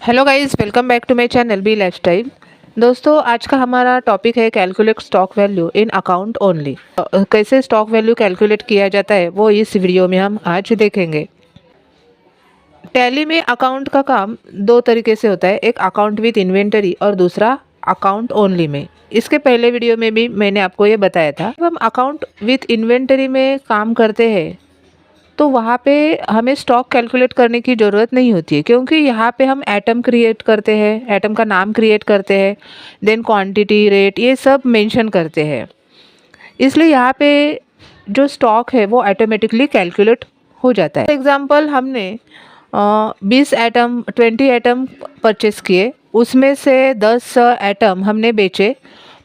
Hello guys, welcome back to my channel B lifestyle. दोस्तों, आज का हमारा टॉपिक है calculate stock value in account only. कैसे स्टॉक वैल्यू कैलकुलेट किया जाता है वो इस वीडियो में हम आज देखेंगे। टैली में अकाउंट का काम दो तरीके से होता है, एक अकाउंट विथ इन्वेंटरी और दूसरा अकाउंट ओनली में। इसके पहले वीडियो में भी मैंने आपको ये बताया था। जब हम अकाउंट विथ इन्वेंटरी में काम करते हैं तो वहाँ पे हमें स्टॉक कैलकुलेट करने की ज़रूरत नहीं होती है, क्योंकि यहाँ पे हम एटम क्रिएट करते हैं, एटम का नाम क्रिएट करते हैं, देन क्वांटिटी, रेट, ये सब मेंशन करते हैं। इसलिए यहाँ पे जो स्टॉक है वो ऑटोमेटिकली कैलकुलेट हो जाता है। फॉर एग्ज़ाम्पल, हमने 20 एटम परचेस किए, उसमें से 10 एटम हमने बेचे,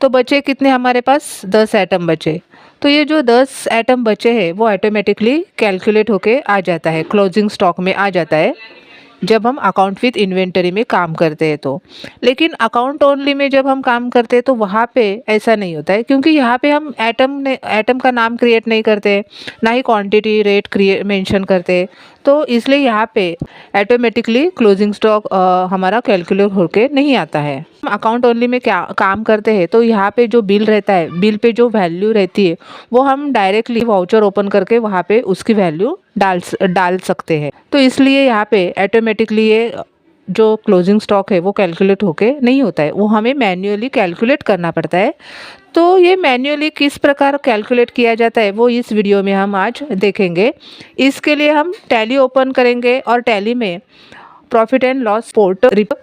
तो बचे कितने हमारे पास? 10 एटम बचे। तो ये जो 10 एटम बचे हैं वो ऑटोमेटिकली कैलकुलेट होके आ जाता है, क्लोजिंग स्टॉक में आ जाता है जब हम अकाउंट विथ इन्वेंटरी में काम करते हैं तो। लेकिन अकाउंट ओनली में जब हम काम करते हैं तो वहाँ पे ऐसा नहीं होता है, क्योंकि यहाँ पे हम एटम का नाम क्रिएट नहीं करते, ना ही क्वांटिटी, रेट क्रिएट मेंशन करते। तो इसलिए यहाँ पे ऑटोमेटिकली क्लोजिंग स्टॉक हमारा कैलकुलेट होके नहीं आता है। हम अकाउंट ओनली में क्या काम करते हैं तो यहाँ पे जो बिल रहता है, बिल पे जो वैल्यू रहती है वो हम डायरेक्टली वाउचर ओपन करके वहाँ पे उसकी वैल्यू डाल सकते हैं। तो इसलिए यहाँ पे ऑटोमेटिकली ये जो क्लोजिंग स्टॉक है वो कैलकुलेट होके नहीं होता है, वो हमें मैन्युअली कैलकुलेट करना पड़ता है। तो ये मैन्युअली किस प्रकार कैलकुलेट किया जाता है वो इस वीडियो में हम आज देखेंगे। इसके लिए हम टैली ओपन करेंगे और टैली में profit and loss report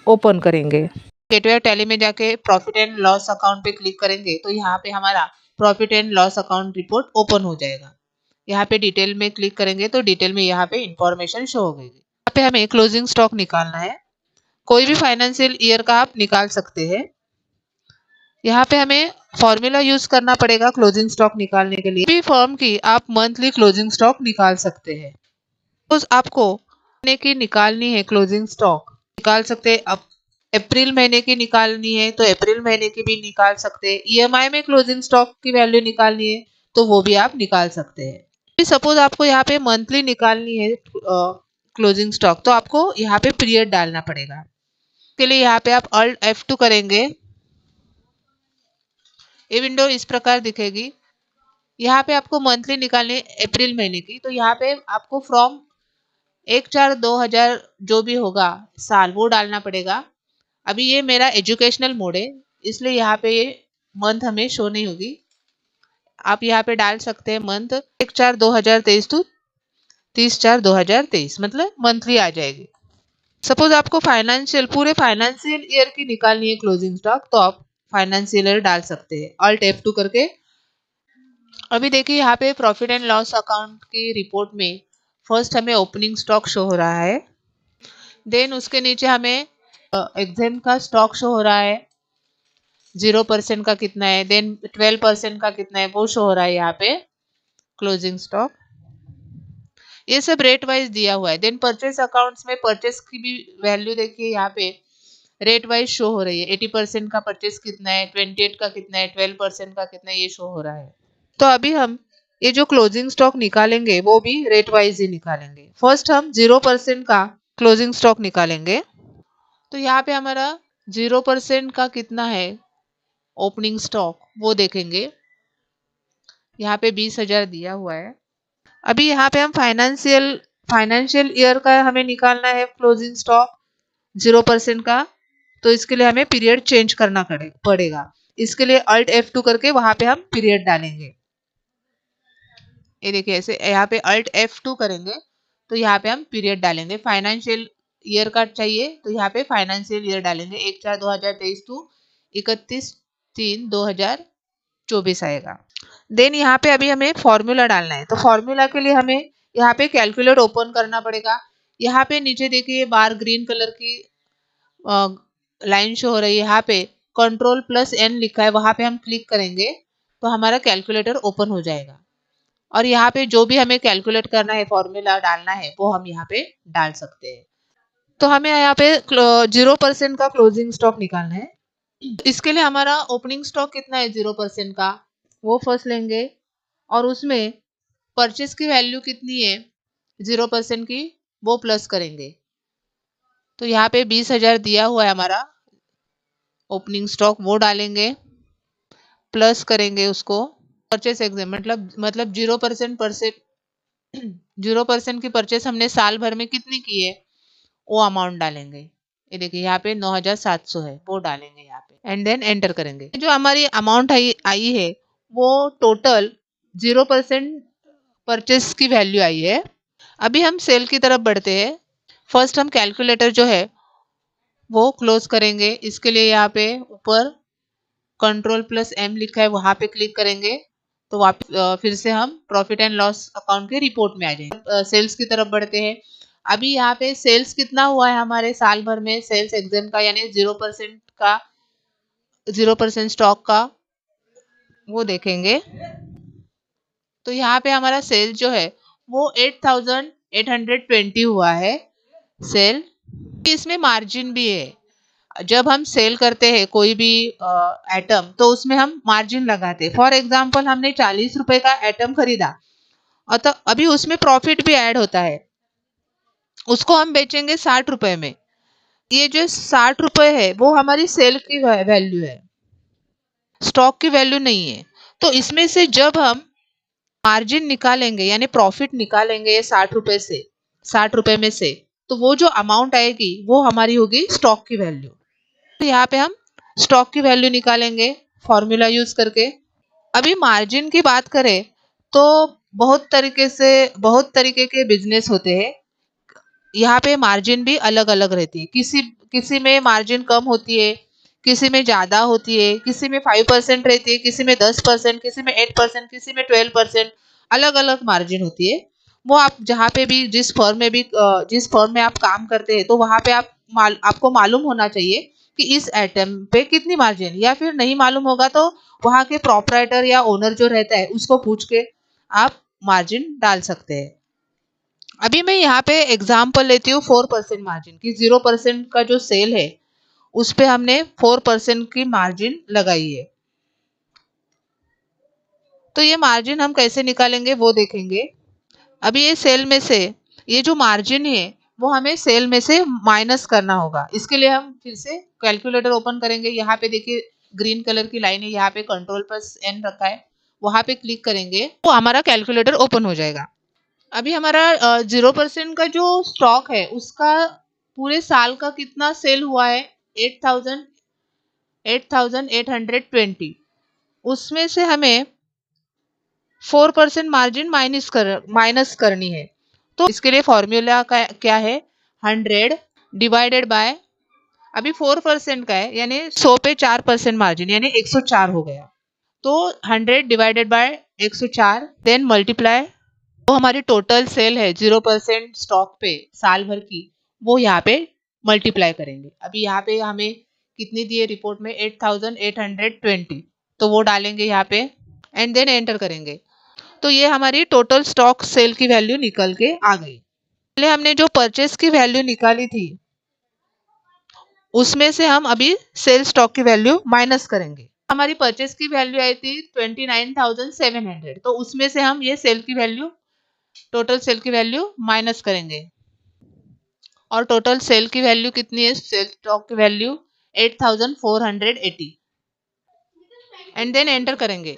open करेंगे। गेटवे टैली में जाके प्रॉफिट एंड लॉस अकाउंट पे क्लिक करेंगे तो यहाँ पे हमारा profit and loss account report open हो जाएगा। यहाँ पे डिटेल में क्लिक करेंगे तो डिटेल में यहाँ पे इंफॉर्मेशन शो हो गई। यहाँ पे हमें क्लोजिंग स्टॉक निकालना है, कोई भी फाइनेंशियल ईयर का आप निकाल सकते हैं। यहाँ पे हमें फॉर्मूला यूज करना पड़ेगा क्लोजिंग स्टॉक निकालने के लिए। भी फर्म की आप मंथली क्लोजिंग स्टॉक निकाल सकते हैं। तो आपको महीने की निकालनी है क्लोजिंग स्टॉक, निकाल सकते हैं। अब अप्रैल महीने की निकालनी है तो अप्रैल महीने की भी निकाल सकते हैं। ईएमआई में क्लोजिंग स्टॉक की वैल्यू निकालनी है तो वो भी आप निकाल सकते हैं। सपोज आपको यहाँ पे मंथली निकालनी है क्लोजिंग स्टॉक, तो आपको यहाँ पे पीरियड डालना पड़ेगा। के लिए यहाँ पे आप Alt F2 करेंगे, ये विंडो इस प्रकार दिखेगी। यहाँ पे आपको मंथली निकालनी है अप्रैल महीने की, तो यहाँ पे आपको फ्रॉम 1/4/2000 जो भी होगा साल वो डालना पड़ेगा। अभी ये मेरा एजुकेशनल मोड है इसलिए यहाँ पे ये मंथ हमें शो नहीं होगी। आप यहाँ पे डाल सकते हैं मंथ 1/4/2023 टू 30/4/2023, मतलब मंथली आ जाएगी। सपोज आपको पूरे फाइनेंशियल ईयर की निकालनी है क्लोजिंग स्टॉक, तो आप फाइनेंशियल ईयर डाल सकते हैं Alt F2 करके। अभी देखिए यहाँ पे प्रॉफिट एंड लॉस अकाउंट की रिपोर्ट में फर्स्ट हमें ओपनिंग स्टॉक शो हो रहा है, देन उसके नीचे हमें एग्जाम का स्टॉक शो हो रहा है, 0% का कितना है, देन 12% का कितना है वो शो हो रहा है यहाँ पे क्लोजिंग स्टॉक। ये सब रेट वाइज दिया हुआ है। देन परचेस अकाउंट्स में परचेस की भी वैल्यू देखिए यहाँ पे रेट वाइज शो हो रही है। 80% का परचेस कितना है, 28 का कितना है, 12% का कितना है, ये शो हो रहा है। तो अभी हम ये जो क्लोजिंग स्टॉक निकालेंगे वो भी रेट वाइज ही निकालेंगे। फर्स्ट हम 0% का क्लोजिंग स्टॉक निकालेंगे, तो यहाँ पे हमारा 0% का कितना है ओपनिंग स्टॉक वो देखेंगे। यहाँ पे 20,000 दिया हुआ है। अभी यहाँ पे हम फाइनेंशियल ईयर का हमें निकालना है क्लोजिंग स्टॉक 0% का, तो इसके लिए हमें पीरियड चेंज करना पड़ेगा। इसके लिए Alt F2 करके वहां पे हम पीरियड डालेंगे। ये देखिए ऐसे यहाँ पे Alt F2 करेंगे तो यहाँ पे हम पीरियड डालेंगे। फाइनेंशियल ईयर का चाहिए तो यहाँ पे फाइनेंशियल ईयर डालेंगे 1/4/2023 टू 31/3/2024 आएगा। देन यहाँ पे अभी हमें फॉर्मूला डालना है, तो फॉर्मूला के लिए हमें यहाँ पे कैलकुलेट ओपन करना पड़ेगा। यहाँ पे नीचे देखिए बार ग्रीन कलर की लाइन शो हो रही है, यहाँ पे Ctrl+N लिखा है, वहां पे हम क्लिक करेंगे तो हमारा कैलकुलेटर ओपन हो जाएगा। और यहाँ पे जो भी हमें कैलकुलेट करना है, फॉर्मूला डालना है, वो हम यहाँ पे डाल सकते हैं। तो हमें यहाँ पे 0% का क्लोजिंग स्टॉक निकालना है। इसके लिए हमारा ओपनिंग स्टॉक कितना है 0% का वो फर्स्ट लेंगे और उसमें परचेस की वैल्यू कितनी है 0% की वो प्लस करेंगे। तो यहाँ पे 20,000 दिया हुआ है हमारा ओपनिंग स्टॉक, वो डालेंगे, प्लस करेंगे उसको परचेस एग्जाम, मतलब 0% की परचेस हमने साल भर में कितनी की है वो अमाउंट डालेंगे। ये देखिए यहाँ पे 9,700 है, वो डालेंगे यहाँ पे एंड देन एंटर करेंगे। जो हमारी अमाउंट आई है वो टोटल 0% परचेस की वैल्यू आई है। अभी हम सेल की तरफ बढ़ते हैं। फर्स्ट हम कैलकुलेटर जो है वो क्लोज करेंगे। इसके लिए यहाँ पे ऊपर Ctrl+M लिखा है, वहां पे क्लिक करेंगे तो वापस फिर से हम प्रॉफिट एंड लॉस अकाउंट के रिपोर्ट में आ जाएंगे। सेल्स की तरफ बढ़ते हैं। अभी यहाँ पे सेल्स कितना हुआ है हमारे साल भर में, सेल्स एग्जाम का, यानी 0% स्टॉक का वो देखेंगे। तो यहाँ पे हमारा सेल जो है वो 8,820 हुआ है सेल। इसमें मार्जिन भी है। जब हम सेल करते हैं कोई भी एटम तो उसमें हम मार्जिन लगाते हैं। फॉर एग्जांपल हमने 40 रुपए का एटम खरीदा और तो अभी उसमें प्रॉफिट भी ऐड होता है, उसको हम बेचेंगे 60 रुपए में। ये जो 60 रुपए है वो हमारी सेल की वैल्यू है, स्टॉक की वैल्यू नहीं है। तो इसमें से जब हम मार्जिन निकालेंगे यानी प्रॉफिट निकालेंगे ये 60 रुपए में से, तो वो जो अमाउंट आएगी वो हमारी होगी स्टॉक की वैल्यू। तो यहाँ पे हम स्टॉक की वैल्यू निकालेंगे फॉर्मूला यूज करके। अभी मार्जिन की बात करें तो बहुत तरीके के बिजनेस होते हैं। यहाँ पे मार्जिन भी अलग अलग रहती है। किसी में मार्जिन कम होती है, किसी में ज्यादा होती है, किसी में 5% रहती है, किसी में 10%, किसी में 8%, किसी में 12%, अलग अलग मार्जिन होती है। वो आप जहाँ पे भी जिस फर्म में आप काम करते हैं तो वहाँ पे आपको मालूम होना चाहिए कि इस आइटम पे कितनी मार्जिन, या फिर नहीं मालूम होगा तो वहाँ के प्रोपराइटर या ओनर जो रहता है उसको पूछ के आप मार्जिन डाल सकते हैं। अभी मैं यहाँ पे एग्जाम्पल लेती हूँ 4% मार्जिन की। 0% का जो सेल है उस पे हमने 4% की मार्जिन लगाई है। तो ये मार्जिन हम कैसे निकालेंगे वो देखेंगे। अभी ये सेल में से ये जो मार्जिन है वो हमें सेल में से माइनस करना होगा। इसके लिए हम फिर से कैलकुलेटर ओपन करेंगे। यहाँ पे देखिए ग्रीन कलर की लाइन है, यहाँ पे Ctrl+N रखा है, वहां पे क्लिक करेंगे तो हमारा कैलकुलेटर ओपन हो जाएगा। अभी हमारा 0% का जो स्टॉक है उसका पूरे साल का कितना सेल हुआ है, 8,820। उसमें से हमें 4% मार्जिन माइनस करनी है। तो इसके लिए फॉर्मूला क्या है, 100 डिवाइडेड बाय, अभी 4% का है यानी 100 पे 4% मार्जिन यानी 104 हो गया। तो 100 डिवाइडेड बाय 104 देन मल्टीप्लाई, तो हमारी टोटल सेल है 0% स्टॉक पे साल भर की, वो यहाँ पे मल्टीप्लाई करेंगे। अभी यहाँ पे हमें कितनी दी है रिपोर्ट में, 8,820, तो वो डालेंगे यहाँ पे एंड देन एंटर करेंगे। तो ये हमारी टोटल स्टॉक सेल की वैल्यू निकल के आ गई। पहले हमने जो परचेस की वैल्यू निकाली थी उसमें से हम अभी सेल स्टॉक की वैल्यू माइनस करेंगे। हमारी परचेस की वैल्यू आई थी 29,700, तो उसमें से हम ये सेल की वैल्यू, टोटल सेल की वैल्यू माइनस करेंगे। और टोटल सेल की वैल्यू कितनी है, सेल स्टॉक की वैल्यू 8,480 एंड देन एंटर करेंगे।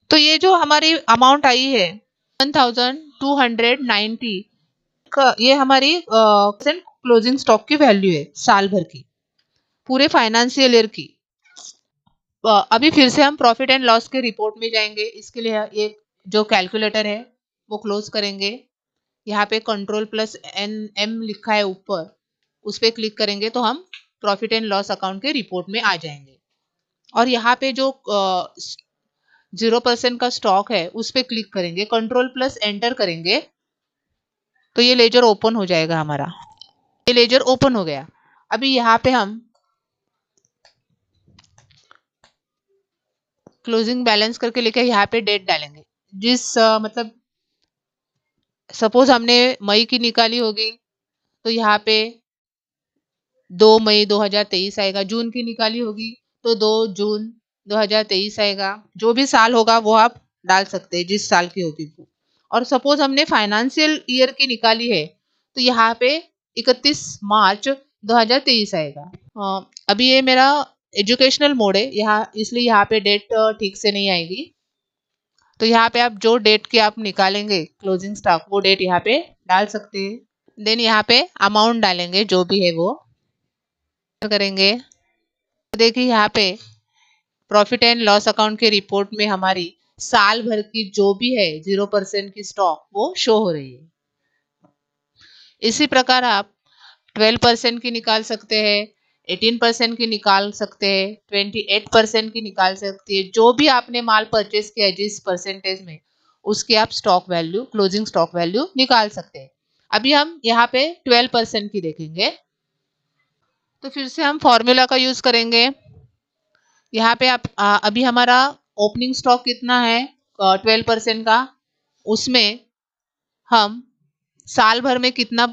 तो ये जो हमारी अमाउंट आई है 1,290 का, ये हमारी क्लोजिंग स्टॉक की वैल्यू है साल भर की, पूरे फाइनेंशियल ईयर की। अभी फिर से हम प्रॉफिट एंड लॉस के रिपोर्ट में जाएंगे। इसके लिए ये जो कैलकुलेटर है वो क्लोज करेंगे। यहाँ पे Ctrl+M लिखा है ऊपर, उस पर क्लिक करेंगे तो हम प्रॉफिट एंड लॉस अकाउंट के रिपोर्ट में आ जाएंगे। और यहाँ पे जो 0% का स्टॉक है उस पर क्लिक करेंगे, Ctrl+Enter करेंगे तो ये लेजर ओपन हो जाएगा हमारा। ये लेजर ओपन हो गया। अभी यहाँ पे हम क्लोजिंग बैलेंस करके लेके यहाँ पे डेट डालेंगे। मतलब सपोज हमने मई की निकाली होगी तो यहाँ पे 2 मई 2023 आएगा। जून की निकाली होगी तो 2 जून 2023 आएगा। जो भी साल होगा वो आप डाल सकते हैं, जिस साल की होगी वो। और सपोज हमने फाइनेंशियल ईयर की निकाली है तो यहाँ पे 31 मार्च 2023 आएगा। अभी ये मेरा एजुकेशनल मोड है यहाँ, इसलिए यहाँ पे डेट ठीक से नहीं आएगी। तो यहाँ पे आप जो डेट की आप निकालेंगे क्लोजिंग स्टॉक, वो डेट यहाँ पे डाल सकते हैं। देन यहाँ पे अमाउंट डालेंगे जो भी है वो करेंगे। तो देखिए यहाँ पे प्रॉफिट एंड लॉस अकाउंट के रिपोर्ट में हमारी साल भर की जो भी है 0% की स्टॉक वो शो हो रही है। इसी प्रकार आप 12% की निकाल सकते हैं, 18% की निकाल सकते हैं, 28% की निकाल सकती है। जो भी आपने माल परचेस किया है जिस परसेंटेज में, उसकी आप stock value, closing stock value निकाल सकते हैं। अभी हम यहाँ पे 12% की देखेंगे। तो फिर से हम फॉर्मूला का यूज करेंगे। यहाँ पे आप अभी हमारा ओपनिंग स्टॉक कितना है 12% का, उसमें हम साल भर में कितना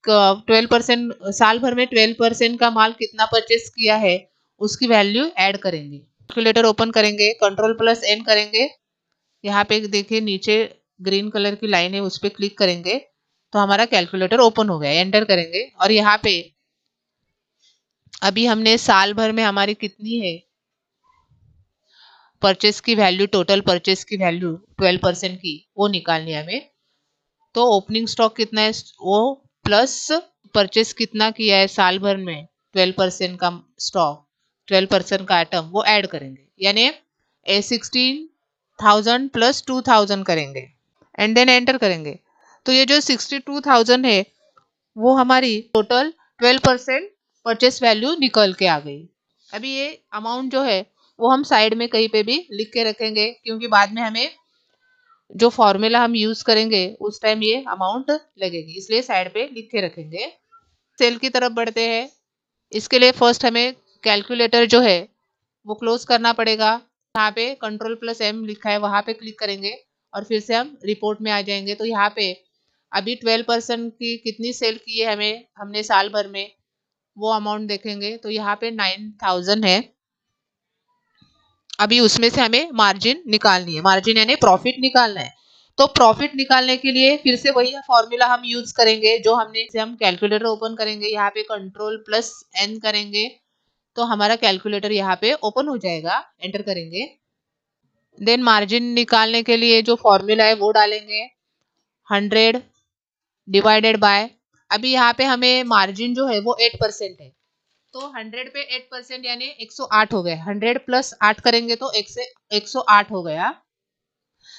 12% साल भर में 12% का माल कितना परचेस किया है उसकी वैल्यू ऐड करेंगे। कैलकुलेटर ओपन करेंगे, कंट्रोल प्लस एन करेंगे। यहाँ पे देखिए नीचे ग्रीन कलर की लाइन है, उस पर क्लिक करेंगे तो हमारा कैलकुलेटर ओपन हो गया। एंटर करेंगे और यहाँ पे अभी हमने साल भर में हमारी कितनी है परचेस की वैल्यू, टोटल परचेस की वैल्यू 12% की, वो निकालनी है हमें। तो ओपनिंग स्टॉक कितना है वो प्लस परचेस कितना किया है साल भर में 12% का स्टॉक, 12% का आइटम, वो ऐड करेंगे। यानी 16,000 प्लस 2,000 करेंगे एंड देन एंटर करेंगे। तो ये जो 62,000 है वो हमारी टोटल 12% परचेस वैल्यू निकल के आ गई। अभी ये अमाउंट जो है वो हम साइड में कहीं पे भी लिख के रखेंगे, क्योंकि बाद में हमें जो फॉर्मूला हम यूज करेंगे उस टाइम ये अमाउंट लगेगी, इसलिए साइड पे लिख के रखेंगे। सेल की तरफ बढ़ते हैं। इसके लिए फर्स्ट हमें कैलकुलेटर जो है वो क्लोज करना पड़ेगा। यहाँ पे कंट्रोल प्लस एम लिखा है, वहां पे क्लिक करेंगे और फिर से हम रिपोर्ट में आ जाएंगे। तो यहाँ पे अभी 12% की कितनी सेल की है हमने साल भर में, वो अमाउंट देखेंगे। तो यहाँ पे 9,000 है। अभी उसमें से हमें मार्जिन निकालनी है, मार्जिन यानी प्रॉफिट निकालना है। तो प्रॉफिट निकालने के लिए फिर से वही फॉर्मूला हम यूज करेंगे जो हमने से हम कैलकुलेटर ओपन करेंगे, यहाँ पे कंट्रोल प्लस एन करेंगे तो हमारा कैलकुलेटर यहाँ पे ओपन हो जाएगा। एंटर करेंगे। देन मार्जिन निकालने के लिए जो फॉर्मूला है वो डालेंगे, 100 डिवाइडेड बाय, अभी यहाँ पे हमें मार्जिन जो है वो 8% है। तो 100 पे 8% यानी 108 हो गया। 100 प्लस 8 करेंगे तो 108 हो गया।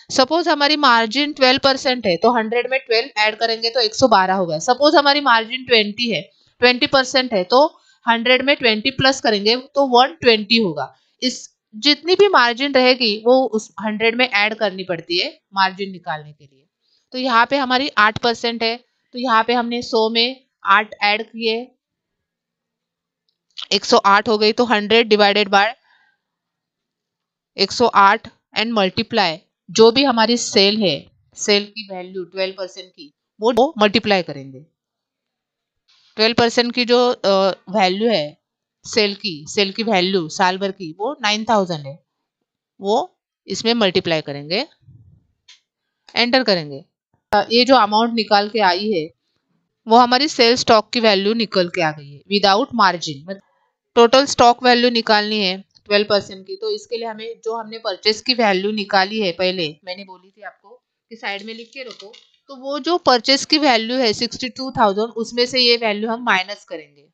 सपोज हमारी मार्जिन 12% है तो 100 में 12 ऐड करेंगे तो 112 हो गया। सपोज हमारी मार्जिन 20 है, 20% है तो 100 में 20 प्लस करेंगे तो 120 होगा। इस जितनी भी मार्जिन रहेगी वो उस 100 में ऐड करनी पड़ती है मार्जिन निकालने के लिए। तो यहाँ पे हमारी 8% है, तो यहाँ पे हमने 100 में 8 ऐड किए, 108 हो गई। तो 100 डिवाइडेड बाय 108 एंड मल्टीप्लाई जो भी हमारी सेल है, सेल की वैल्यू 12% की, वो मल्टीप्लाई करेंगे। 12% की जो वैल्यू है सेल की वैल्यू साल भर की वो 9,000 है, वो इसमें मल्टीप्लाई करेंगे। एंटर करेंगे। ये जो अमाउंट निकाल के आई है वो हमारी सेल स्टॉक की वैल्यू निकल के आ गई है without margin. Total stock value निकालनी है 12% की। तो इसके लिए हमें जो हमने परचेस की वैल्यू निकाली है, पहले मैंने बोली थी आपको कि साइड में लिख के रखो, तो वो जो परचेस की वैल्यू है 62,000, उसमें से ये वैल्यू हम माइनस करेंगे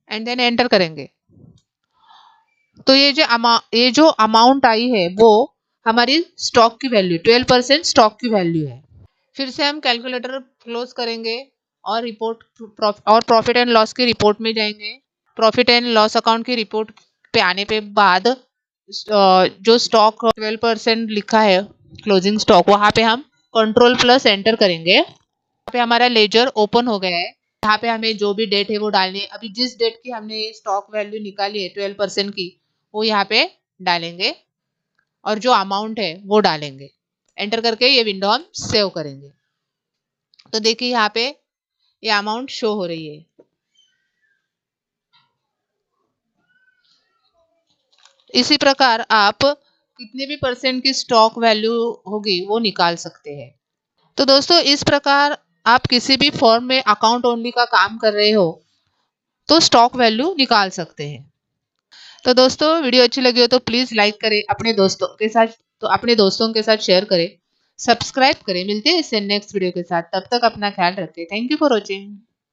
एंड देन एंटर करेंगे। तो ये जो अमाउंट आई है वो हमारी स्टॉक की वैल्यू 12% स्टॉक की वैल्यू है। फिर से हम कैलकुलेटर क्लोज करेंगे और प्रॉफिट एंड लॉस की रिपोर्ट में जाएंगे। प्रॉफिट एंड लॉस अकाउंट की रिपोर्ट पे आने पे बाद जो स्टॉक 12% लिखा है क्लोजिंग स्टॉक, वहां पे हम कंट्रोल प्लस एंटर करेंगे। यहाँ पे हमारा लेजर ओपन हो गया है। यहाँ पे हमें जो भी डेट है वो डालनी है। अभी जिस डेट की हमने स्टॉक वैल्यू निकाली है 12% की, वो यहाँ पे डालेंगे और जो अमाउंट है वो डालेंगे। एंटर करके ये विंडो हम सेव करेंगे। तो देखिए यहाँ पे ये अमाउंट शो हो रही है। इसी प्रकार आप कितने भी परसेंट की स्टॉक वैल्यू होगी वो निकाल सकते हैं। तो दोस्तों इस प्रकार आप किसी भी फॉर्म में अकाउंट ओनली का काम कर रहे हो तो स्टॉक वैल्यू निकाल सकते हैं। तो दोस्तों वीडियो अच्छी लगी हो तो प्लीज़ लाइक करें, अपने दोस्तों के साथ शेयर करें, सब्सक्राइब करें। मिलते हैं इससे नेक्स्ट वीडियो के साथ, तब तक अपना ख्याल रखें। Thank you for watching.